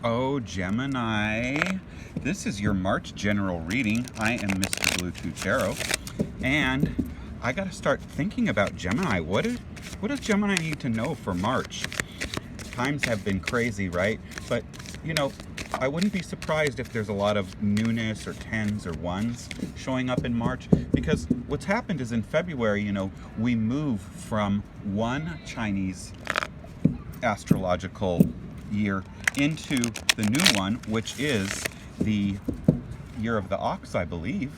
Oh, Gemini, this is your March general reading. I am Mr. Bluetooth Tarot, and I got to start thinking about Gemini. What does Gemini need to know for March? Times have been crazy, right? But, I wouldn't be surprised if there's a lot of newness or tens or ones showing up in March, because what's happened is in February, we move from one Chinese astrological year into the new one, which is the year of the ox, I believe.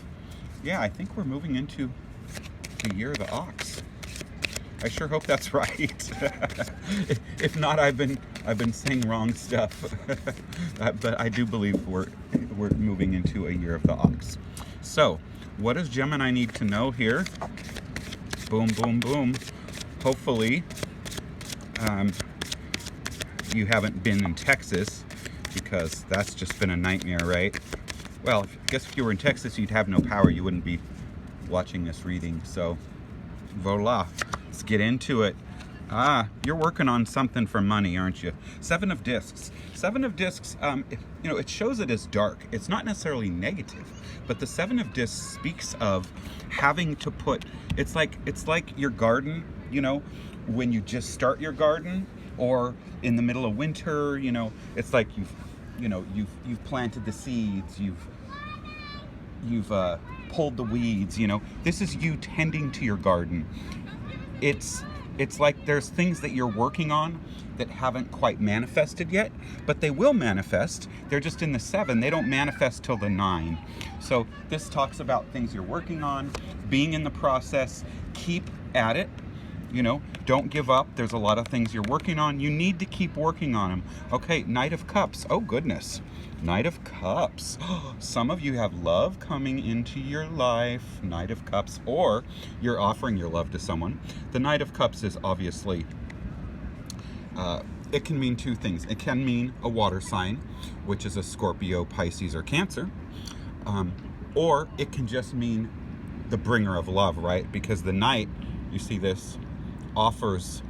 Yeah, I think we're moving into the year of the ox. I sure hope that's right. If not, I've been saying wrong stuff. But I do believe we're moving into a year of the ox. So, what does Gemini need to know here? Boom, boom, boom. Hopefully, you haven't been in Texas, because that's just been a nightmare, right? Well, I guess if you were in Texas, you'd have no power. You wouldn't be watching this reading. So, voila. Let's get into it. You're working on something for money, aren't you? Seven of Discs. Seven of Discs, it shows it as dark. It's not necessarily negative, but the Seven of Discs speaks of having to put, it's like your garden, when you just start your garden, or in the middle of winter, it's like you've planted the seeds, you've pulled the weeds, This is you tending to your garden. It's like there's things that you're working on that haven't quite manifested yet, but they will manifest. They're just in the 7. They don't manifest till the 9. So this talks about things you're working on, being in the process. Keep at it. Don't give up. There's a lot of things you're working on. You need to keep working on them. Okay, Knight of Cups. Oh, goodness. Knight of Cups. Some of you have love coming into your life. Knight of Cups. Or you're offering your love to someone. The Knight of Cups is obviously, it can mean two things. It can mean a water sign, which is a Scorpio, Pisces, or Cancer. Or it can just mean the bringer of love, right? Because the Knight, you see this, offers,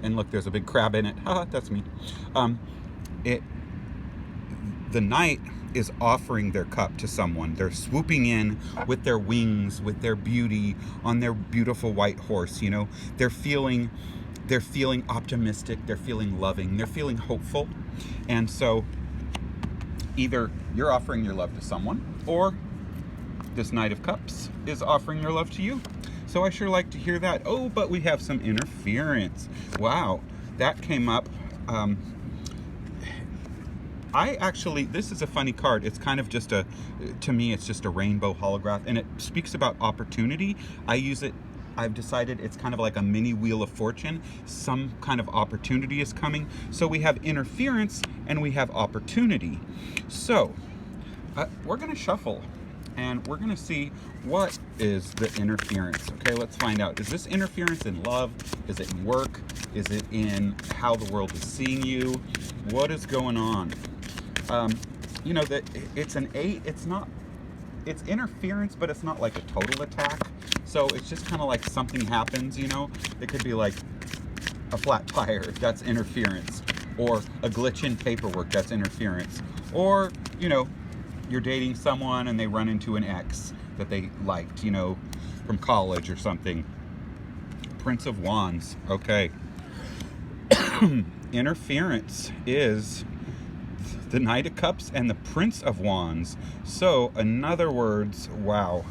and look, there's a big crab in it. That's me. The Knight is offering their cup to someone. They're swooping in with their wings, with their beauty, on their beautiful white horse. They're feeling optimistic. They're feeling loving. They're feeling hopeful. And so, either you're offering your love to someone, or this Knight of Cups is offering your love to you. So I sure like to hear that. Oh, but we have some interference. Wow, that came up. This is a funny card. It's kind of just to me, it's just a rainbow holograph, and it speaks about opportunity. I've decided it's kind of like a mini Wheel of Fortune. Some kind of opportunity is coming. So we have interference and we have opportunity. So we're going to shuffle, and we're going to see what is the interference. Okay, let's find out. Is this interference in love? Is it in work? Is it in how the world is seeing you? What is going on? That it's an 8. It's interference, but it's not like a total attack. So it's just kind of like something happens, It could be like a flat tire, that's interference. Or a glitch in paperwork, that's interference. Or, you're dating someone and they run into an ex that they liked, from college or something. Prince of Wands, okay. Interference is the Knight of Cups and the Prince of Wands. So, in other words, wow.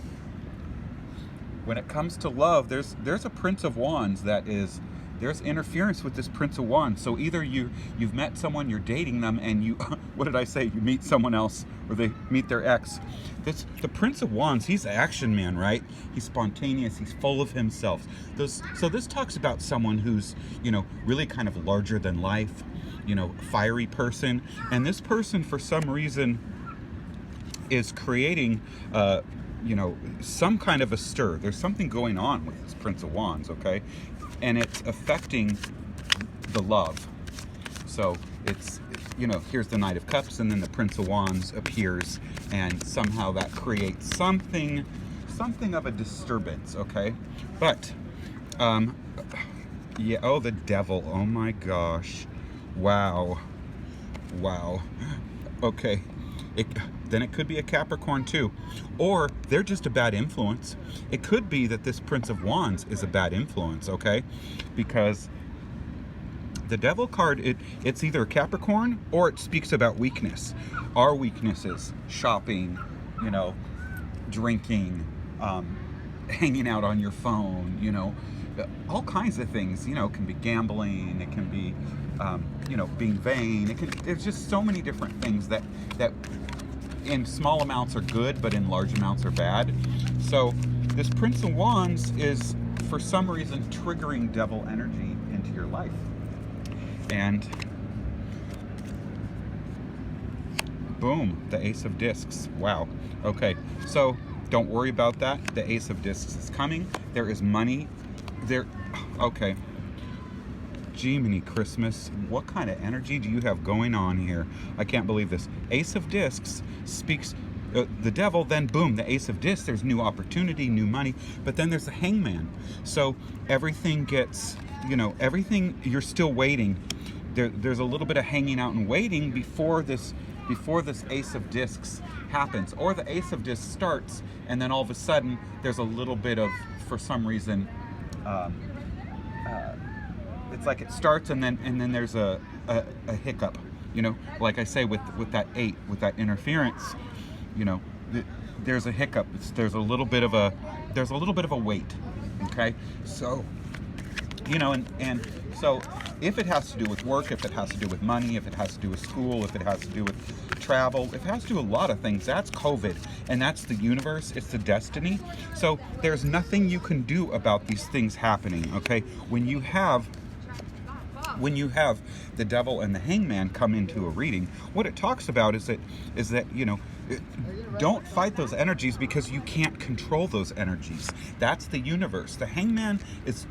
When it comes to love, there's a Prince of Wands there's interference with this Prince of Wands. So either you've met someone, you're dating them, and you, what did I say? You meet someone else, or they meet their ex. The Prince of Wands, he's an action man, right? He's spontaneous, he's full of himself. So this talks about someone who's, really kind of larger than life, fiery person. And this person, for some reason, is creating, some kind of a stir. There's something going on with this Prince of Wands, okay? And it's affecting the love. So it's, here's the Knight of Cups, and then the Prince of Wands appears, and somehow that creates something of a disturbance, okay? But, yeah, oh, the Devil, oh my gosh. Wow. Wow. Okay. It, then it could be a Capricorn too. Or they're just a bad influence. It could be that this Prince of Wands is a bad influence, okay? Because the Devil card, it's either a Capricorn or it speaks about weakness. Our weaknesses, shopping, drinking, hanging out on your phone, all kinds of things, it can be gambling, it can be, being vain. There's just so many different things that in small amounts are good, but in large amounts are bad. So this Prince of Wands is, for some reason, triggering devil energy into your life. And boom, the Ace of Discs. Wow. Okay, so don't worry about that. The Ace of Discs is coming. There is money. Okay. Gemini Christmas. What kind of energy do you have going on here? I can't believe this. Ace of Discs speaks the devil, then boom, the Ace of Discs. There's new opportunity, new money. But then there's the Hangman. So everything gets, everything, you're still waiting. There's a little bit of hanging out and waiting before this Ace of Discs happens. Or the Ace of Discs starts, and then all of a sudden, there's a little bit of, for some reason, it's like it starts and then there's a hiccup, like I say with that 8, with that interference, there's a hiccup. There's a little bit of a wait. Okay, so and so if it has to do with work, if it has to do with money, if it has to do with school, if it has to do with travel, if it has to do with a lot of things, that's COVID, and that's the universe. It's the destiny. So there's nothing you can do about these things happening. Okay, when you have the devil and the hangman come into a reading, what it talks about is that don't fight those energies because you can't control those energies. That's the universe. The hangman is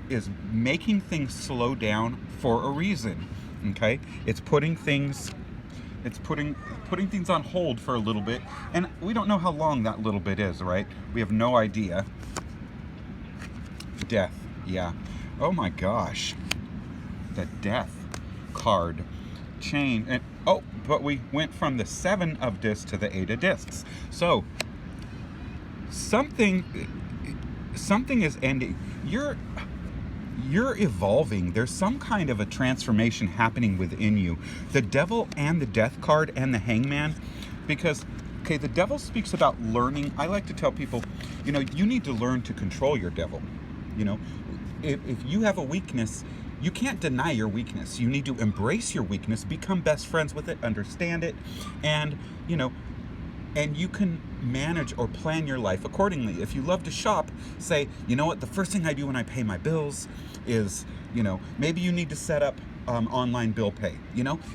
making things slow down for a reason. Okay, it's putting things on hold for a little bit, and we don't know how long that little bit is, right? We have no idea. Death. Yeah. Oh my gosh. The Death card chain, and but we went from the 7 of discs to the 8 of discs. So something is ending. You're evolving. There's some kind of a transformation happening within you. The Devil and the Death card and the Hangman, because okay, the Devil speaks about learning. I like to tell people, you need to learn to control your devil. If you have a weakness, you can't deny your weakness. You need to embrace your weakness, become best friends with it, understand it, and you can manage or plan your life accordingly. If you love to shop, say, what, the first thing I do when I pay my bills is, maybe you need to set up online bill pay,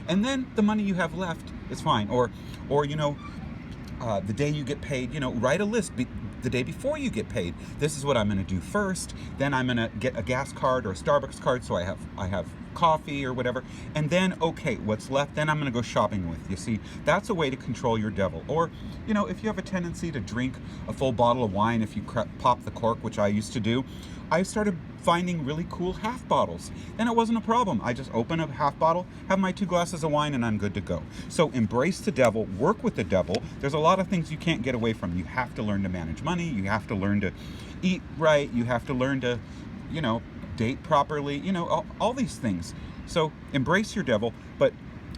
and then the money you have left is fine. Or the day you get paid, write a list. The day before you get paid, this is what I'm going to do first. Then I'm going to get a gas card or a Starbucks card, so I have coffee or whatever. And then, okay, what's left? Then I'm going to go shopping with. You see, that's a way to control your devil. Or, if you have a tendency to drink a full bottle of wine, if you pop the cork, which I used to do, I started finding really cool half bottles. Then it wasn't a problem. I just open a half bottle, have my 2 glasses of wine, and I'm good to go. So embrace the devil, work with the devil. There's a lot of things you can't get away from. You have to learn to manage money. You have to learn to eat right. You have to learn to, date properly, all these things. So embrace your devil, but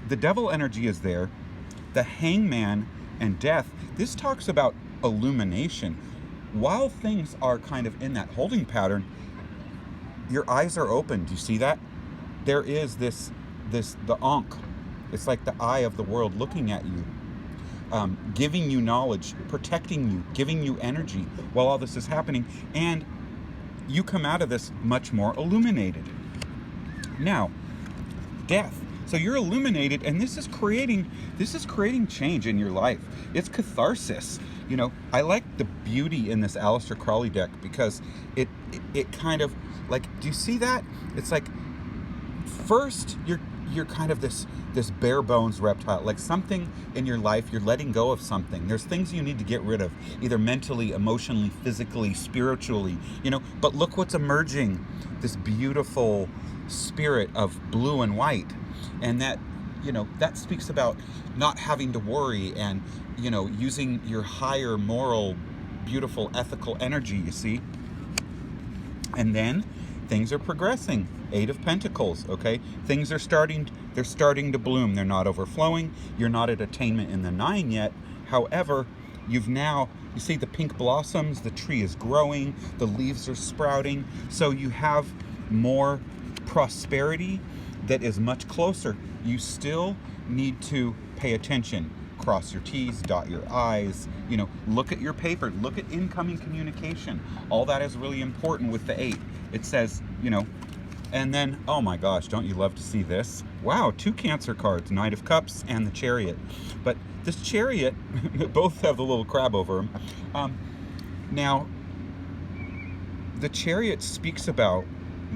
the devil energy is there. The Hangman and Death, this talks about illumination. While things are kind of in that holding pattern, your eyes are open. Do you see that? There is the Ankh. It's like the eye of the world looking at you, giving you knowledge, protecting you, giving you energy while all this is happening. And you come out of this much more illuminated. Now, Death. So you're illuminated, and this is creating change in your life. It's catharsis. I like the beauty in this Aleister Crowley deck because it kind of, like, do you see that? It's like, first you're kind of this bare bones reptile, like something in your life, you're letting go of something. There's things you need to get rid of, either mentally, emotionally, physically, spiritually, but look what's emerging, this beautiful spirit of blue and white. And that you know, that speaks about not having to worry and, you know, using your higher moral, beautiful, ethical energy, you see. And then things are progressing. 8 of Pentacles, okay? Things are they're starting to bloom. They're not overflowing. You're not at attainment in the 9 yet. However, you see the pink blossoms, the tree is growing, the leaves are sprouting. So you have more prosperity that is much closer. You still need to pay attention. Cross your T's, dot your I's, you know, look at your paper, look at incoming communication. All that is really important with the 8. It says, you know, and then, oh my gosh, don't you love to see this? Wow, 2 Cancer cards, Knight of Cups and the Chariot. But this Chariot, both have the little crab over them. Now, the Chariot speaks about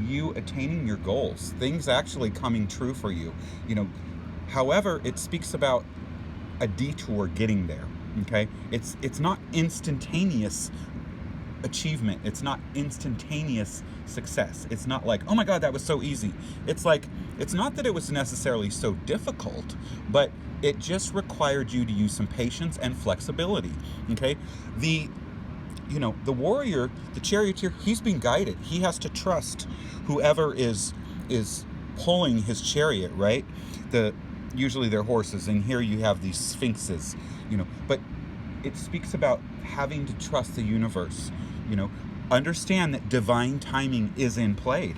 you attaining your goals, things actually coming true for you. You know, however, it speaks about a detour getting there. Okay, it's not instantaneous achievement. It's not instantaneous success. It's not like, oh my God, that was so easy. It's like, it's not that it was necessarily so difficult, but it just required you to use some patience and flexibility. Okay, the warrior, the charioteer, he's being guided. He has to trust whoever is pulling his chariot, right? Usually they're horses, and here you have these sphinxes, you know, but it speaks about having to trust the universe, you know, understand that divine timing is in play.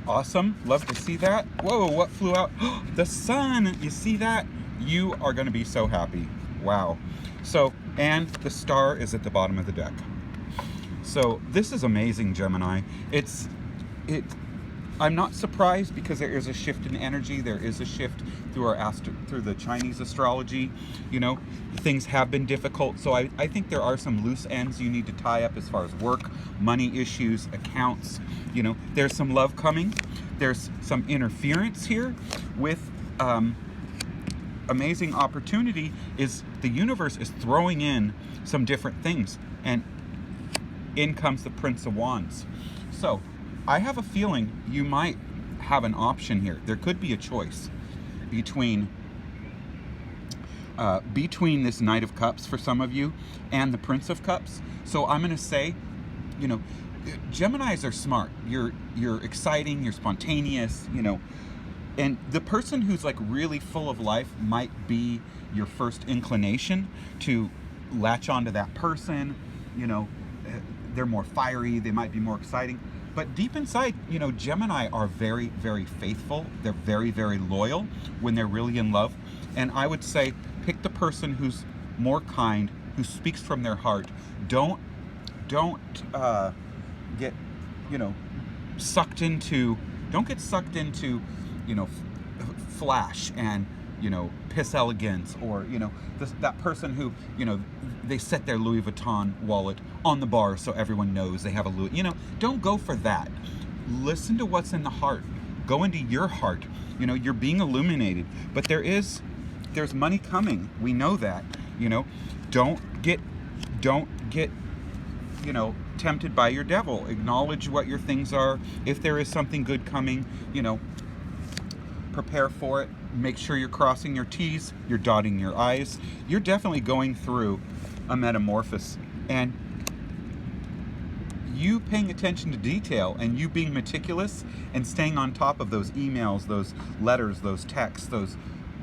Awesome, love to see that. Whoa, what flew out? The sun, you see that? You are going to be so happy. Wow. So, and the star is at the bottom of the deck. So this is amazing, Gemini. I'm not surprised, because there is a shift in energy. There is a shift through the Chinese astrology. You know, things have been difficult. So I think there are some loose ends you need to tie up as far as work, money issues, accounts. You know, there's some love coming. There's some interference here with amazing opportunity. Is the universe is throwing in some different things, and in comes the Prince of Wands. So I have a feeling you might have an option here. There could be a choice between this Knight of Cups for some of you and the Prince of Cups. So I'm going to say, you know, Geminis are smart. You're exciting, you're spontaneous, you know, and the person who's like really full of life might be your first inclination to latch onto that person. You know, they're more fiery, they might be more exciting. But deep inside, you know, Gemini are very, very faithful. They're very, very loyal when they're really in love. And I would say pick the person who's more kind, who speaks from their heart. Don't get, you know, sucked into, you know, flash and, you know, piss elegance, or, you know, that person who, you know, they set their Louis Vuitton wallet on the bar so everyone knows they have a Louis, you know, don't go for that. Listen to what's in the heart. Go into your heart. You know, you're being illuminated, but there's money coming. We know that, you know. Don't get, you know, tempted by your devil. Acknowledge what your things are. If there is something good coming, you know, prepare for it. Make sure you're crossing your T's, you're dotting your I's. You're definitely going through a metamorphosis, and you paying attention to detail and you being meticulous and staying on top of those emails, those letters, those texts, those,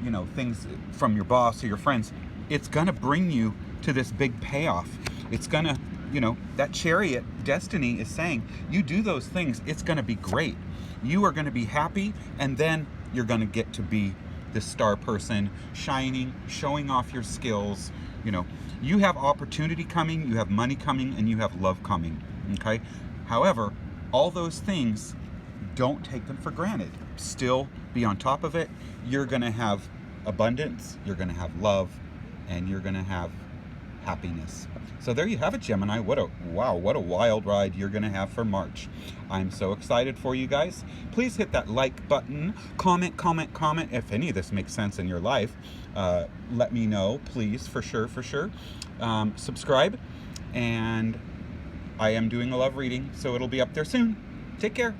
you know, things from your boss or your friends, it's gonna bring you to this big payoff. It's gonna, you know, that Chariot destiny is saying, you do those things, it's gonna be great. You are gonna be happy, and then you're gonna get to be this star person, shining, showing off your skills. You know, you have opportunity coming, you have money coming, and you have love coming, okay? However, all those things, don't take them for granted. Still be on top of it. You're gonna have abundance, you're gonna have love, and you're gonna have happiness. So there you have it, Gemini. What a wild ride you're gonna have for March. I'm so excited for you guys. Please hit that like button, comment if any of this makes sense in your life. Let me know, please, for sure. Subscribe, and I am doing a love reading, so it'll be up there soon. Take care.